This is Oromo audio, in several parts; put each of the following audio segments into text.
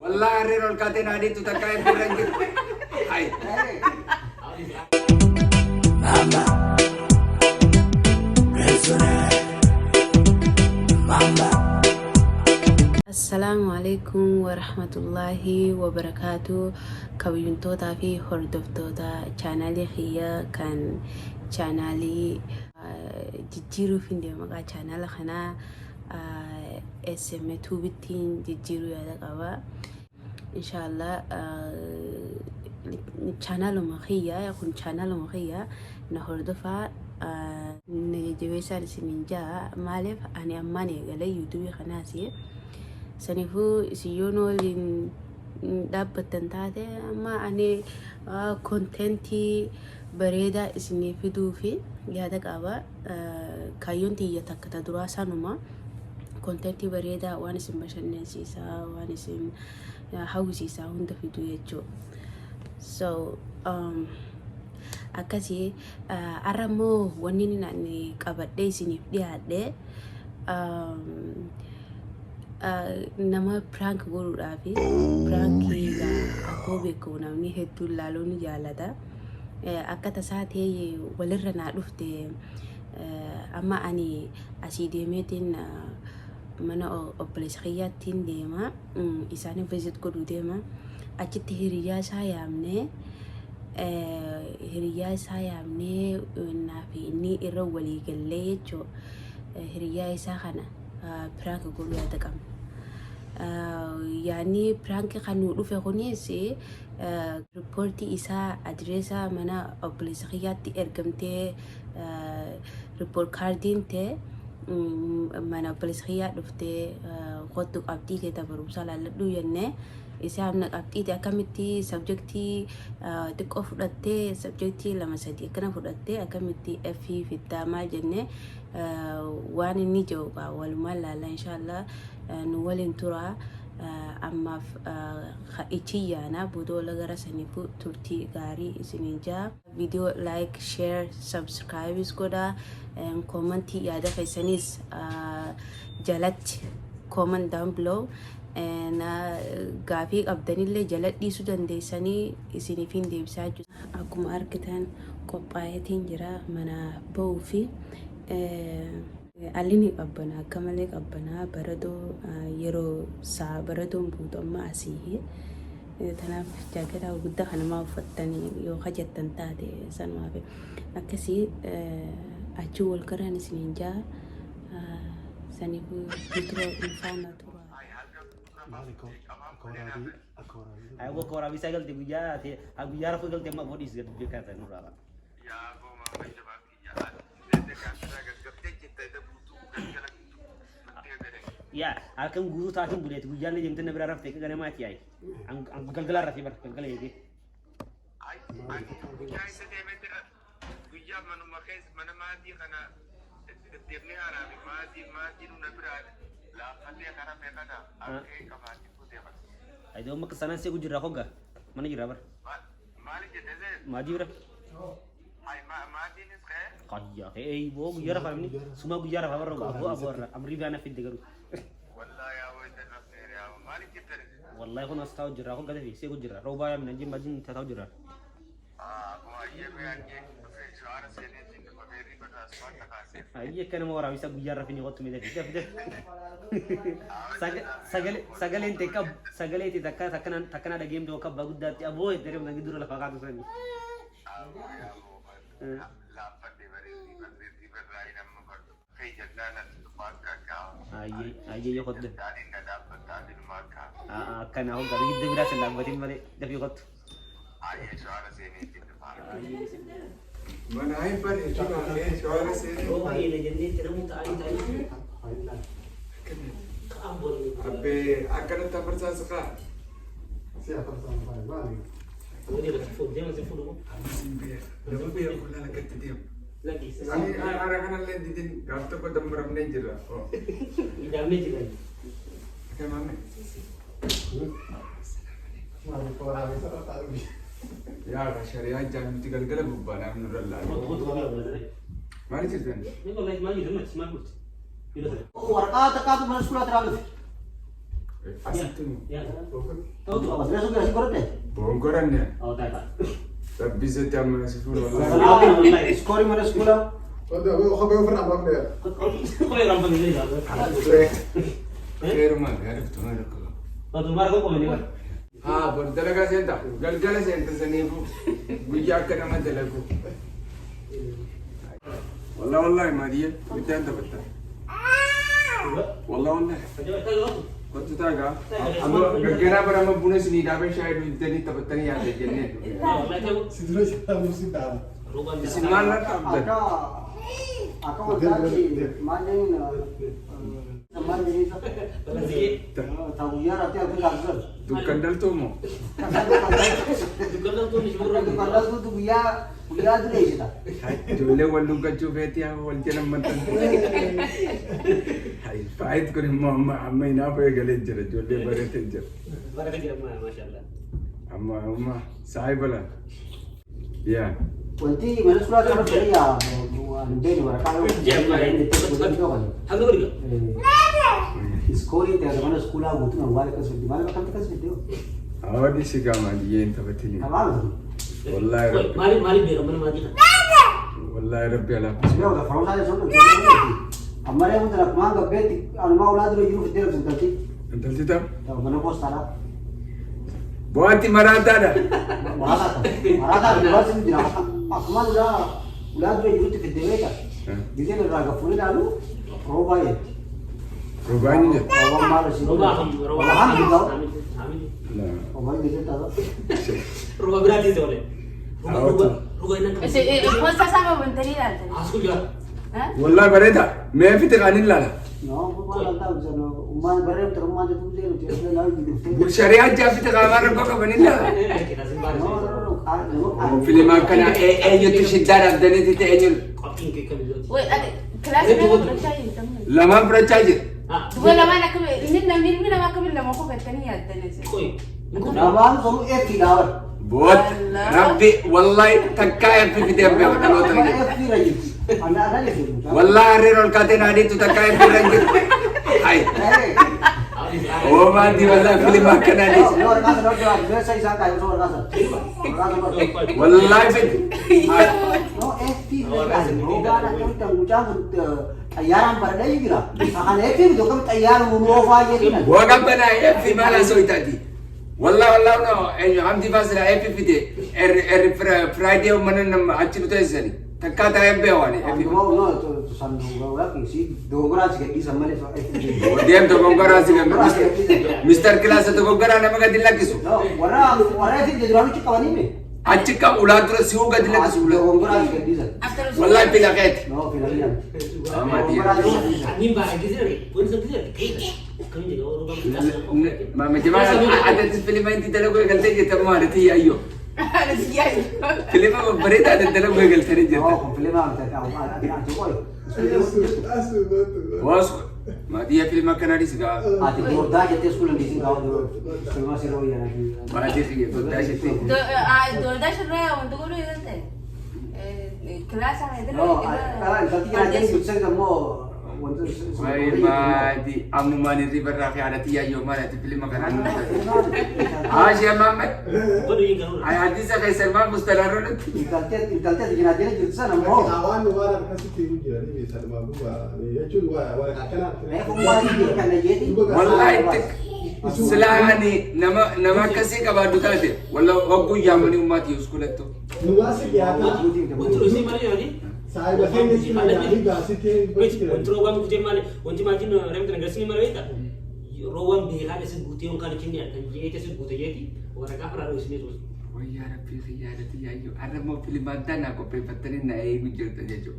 والله أريد الكاتين هذه تتكلم في رنجة هاي ماما ماما السلام عليكم ورحمة الله وبركاته كوينتوتا في هردفتوتا channel kiya kan channel jijjiru finde maka channel khana SM2 bitin jijjiru ya qaba inshallah channel kiya kun channel kiya na hordofa نجيبسال سنينجا مالف أنا أماني قال يوتيوب خناسي سنفو سيونو لين دابتن تاته أما أنا كونتنتي بريدا سنفيدو في يادك أبا كايون تي يتكتا دراسة نما كونتنتي بريدا وانا سمبشن نسيسا وانا سم هاوسيسا هند فيديو يجو so akasi aramo wani na ni kabadde sinif diade nama prank guru rafi prank ga akobe ko na ni hetu lalo ni jalada akata saate walirra na dufte amma ani aside metin mana obaleyaan dema isani visit ko dema achiti hiriyaa sayamne hiriyaa sayamne nafi ni irra wali galle jo hiriyaa isa kana prank gulu ya takam yani prank kanu dufe khonisi reporti isa adresa mana obaleyaan ergamte report cardin te mana obaleyaan dufte qotu abdi ke tabarusala ladu yanne isam nak abdi dia akamiti subjecti tik of datte subjecti lama sadi kana fudatte akamiti fi fitama jenne wani ni jawba wal malala inshallah nu walin tura amma itiin na budo lagara sanifu turti gari isininja video like share subscribe iskoda and comment ya da faisanis jalat comment down below and gafi abdanille jaladdi sudan de sani isinifin de bisaju akuma arkitan qopayatin jira mana bawfi alini qabbana kamale qabbana barado yero sa barado buto ma asihi tanaf jagada gudda khana ma fattani yo khajatan tade sanwa be akasi achul karan sininja sanifu putro infana Ay wo kora bisa gal tibu ya te agu yara fu gal tema bodis gal bi kata nurala ya go ma mai da baki ya de ka ga gabte kitta da butu ya akan guru ta kan bulet gujan le jemten bra rafte ka gane mati ay ang galgala rafi bar galgala yegi ay ya se de meter guja manu makes mana mati kana tebne ara mati nu nabra la khati kana me kana ake kamati ku de bas ay do mak sanan se gujira khoga mana jira bar mali je de maji bra ay mati ni khair qadiya ay bo gujira famni suma gujira bar ro abu abor amri bana fi degaru wallahi ya wa de khair ya mali je de wallahi khona staw jira khoga de se gujira ro ba min jim majin ta taw jira ko ye be anje fe shara se ne tin ko veri ko ta smart ka se ay kana mo wara bisa gujira fi ni gotu mi de de sagale inte kab sagale ti takana da game do kab bagudati abo tere ngi dura la faga to sani la pande bari di berai nam ko kai jannana to makka ka ay yo khod dani na da pande makka kana ho gari de bira sala batin male da fi khot ay shara se ne tin pa من هاي فرق شو عليه شو على سيري oh ay le jende tere mu ta ay أبي أكلت تبرز سكا siapa sampai balik. oh dia lagi food dia masih food لما بيقول لنا كنت ديم lagi أنا كان اللي دين قلت كنت مرم نجرا idamnya juga كمان Mari korang bisa tak lebih. يا شريعة جامد تقول قلب بنا من الله ما نجدين ini kalau lagi maju cuma قلت Warga tekat mana sekolah terlalu. Asitti Ya. Tahu tu apa? Saya suka nasi goreng deh. bongoran ya. Oh, tak tak. Bisa jam 10 wallahi. Salah wallahi. Skor mana sekolah? Oh, dah. Aku kau pernah bang deh. Kau yang rampang ini dah. Khair man, harif tumar ko. Oh, तुम्हारा को कौन है? हाँ बोल दलगा सेंटा गलगला सेंटा सनी को गुजिया करना मत दलगो والله والله ما دي انت بتا والله والله كنت تاغا اما غيرا برا ما بونس ني دابه شايد انتني تبتني يا جنة Sidro kita mesti tahu. اسمان لا تبدا Aku mau mana teman ini tahu ya nanti aku langsung. tu kandal tu mo Kalau tu biar tu deh kita. jole wallu ka chufeti ya wal jana mantan hay faid ko ni mamma amma ina pa gale jara jole bare te jar Barang kerja mana, masya Allah. amma amma sahibala ya Nanti mana sekolah kalau beri ya, nanti ni mereka kalau Hang beri ke? sekolah itu ada mana sekolah butuh orang balik ke sekolah, mana makan kita sekolah. awadi siga ma di yen tabatini Apa tu? wallahi rabbi Mari biar mana mati. wallahi rabbi ala Sebenarnya udah farau saja soalnya. Amare pun telah mangga beti, anu mau ladu lagi lu fitnah seperti. antal titam Tahu mana pos tanah. buati marata da Marata luar sini tidak. Aku mah udah ladu lagi lu fitnah kan. Jadi nak raga pun lalu, robai. rubani je Orang malas sih. Rumah Orang juga. Amin. la Orang gitu tahu. Rumah berarti tu oleh. Rumah ini kan. Posta sama bentari lah. Asku juga. wallahi bareta me fit qanin la No, bukan tahu sana. Umman berem terumah tu dia lalu gitu. bu sharia ja fit qamar ko ka banilla Kita simpan. No, filima kana e yutu shiddar abdani tite enyul Kopi ke kami dulu. Wait, ada kelas mana bercaya kamu? lama prachaji Ah, Dua lama nak kami, ini nama kami lama kau bertani ya tadi. koi. Nawan kamu tidak. bot rabbi wallahi takka e fi fide be wadalo tani FP lagi. Anda ni. wallahi rirol katena adi tu takka e fi rangi ay oh ma di wallahi filima kana di Orang kasar orang biasa isang kayu orang kasar. wallahi fit No, FP lagi. Hoga nak kami tanggung jawab ayaran berdaya gila. Akan FP itu kami ayaran menguapa jadi. waga bana e fi mala so itadi wallahi wallahi no en amdi fasra e fi fide friday manan achi to esani takka ta e be wani e fi Mau no tu sandung lagi si dongora sih di sama ni FP. dem to gongara siga mister class to gongara namaga dilla kisu No, orang FP jadi orang cakap ni. achika uladra siuga dilla kisu Dongora sih di sana. wallahi bila ket No, filamian. ama dia Ani bah gizi lagi. Pun gizi lagi. Kami juga orang kami. ma jema ada filima inti talo ko galte je tamma arti ayyo Ada siapa? filima ko barita ada talo ko galte je No, filamian kita ada cuy. Asu betul. bos ma dia filima kanadi siga Ati borda jadi sekolah di sini kau dulu. Semua seru ya nanti. ma dia siga to da shi Dua sudah untuk guru itu teh. Kelas sama itu. No, nanti kita jadi bisa kamu untuk Mai ma di amu mani river rafi ada tia yo mara ti filima kanadi aja mama Bodoh ini kan. ay hadisa kay salman mustalaro Intalnya di sana jadi sana mau. Awan luar kasih tinggi jadi bisa lima buah. Ya cuy, wah kakak. Aku mau di kana jadi. wallahi tik silahani nama kasi ka badu kate walla waggu yamani ummati uskulatto Luar sih ya. Untuk isi mana ni? Saya bahkan ni sih jadi kasih tinggi. Untuk orang kerja mana? Untuk macam rem tenaga sini mana itu? Rawam bihala sebut yang kalau kini ada jadi sebut jadi orang kafir harus ini terus. oh ya rabbi khiyarati ya yo ada mau filima dana ko pe patani na e gujurta jejo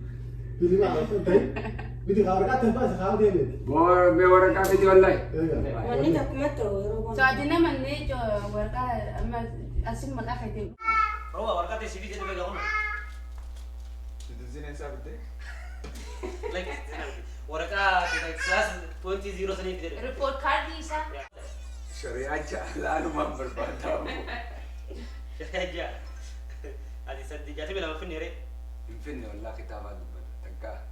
Pilih apa tuh? Bidi kau berkat tempat sekali dia ni. bo me orang ka di wallahi Ya. So ada nama ni jo warga asim maka kaitin. Rawa warga tu sini jadi bagaimana? itu sini sabte Like warga kita kelas 0.0 sini jadi. Report card di sa. syariat lalu memperbatamu Aja. Adi sedih jadi bila apa ni re? infin wallahi kita badu takka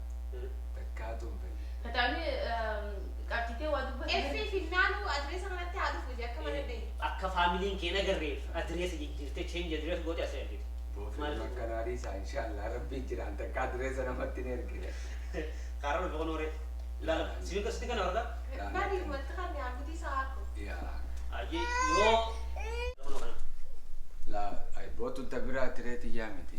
tu Kata ni Qabxitee waa dubbatu. Effi finnaanu adreesa kanatti haa dhufu jee akka mana dhee. Akka faamiliin keenya garreef adreesa jijjiirtee change adrees goote asii argite. Boofin makkanaarii isaa inshallah rabbii jiraan takka adreesa namatti hin ergine. Karaa dhufe kun horii. Ilaala sibiil kasatti kana warra. Baadii wanti kan yaabutii isaa haako. Yaa. Ajii yoo. La bootu tabiraa tireeti yaamiti.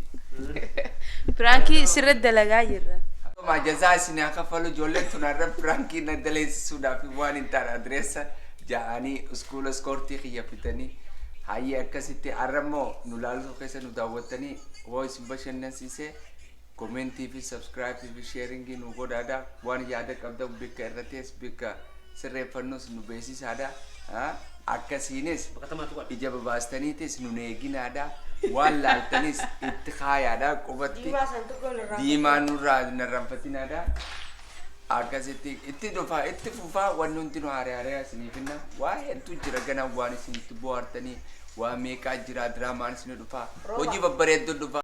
Pirankii sirriitti dalagaa jirra. Ma jazaa isin akka falu ijoolleen tunarra pirankii na daleessisuudhaaf waan hin taane adreessa ja'anii iskuula iskoortii xiyyeeffatanii hayyee akkasitti har'ammoo nu laaluu keessa nu daawwattanii waa isin bashannansiisee komentii fi sabskiraayipii fi sheeringii nu godhaadha waan yaada qabdan bikka irrattis bikka sirreeffannus nu beeksisaadha akkasiinis ija babaastaniitis nu eeginaadha waan laaltanis itti kaayaadha qubatti diimaa nurraa narranfatinaadha akkasitti itti dhufaa itti fufaa wanni hundi nu haaree isiniifinna waa hedduu jira ganaan waan isinitti bohaartanii waa meeqaa jira diraamaan isin dhufaa hojii babbareedduu dhufaa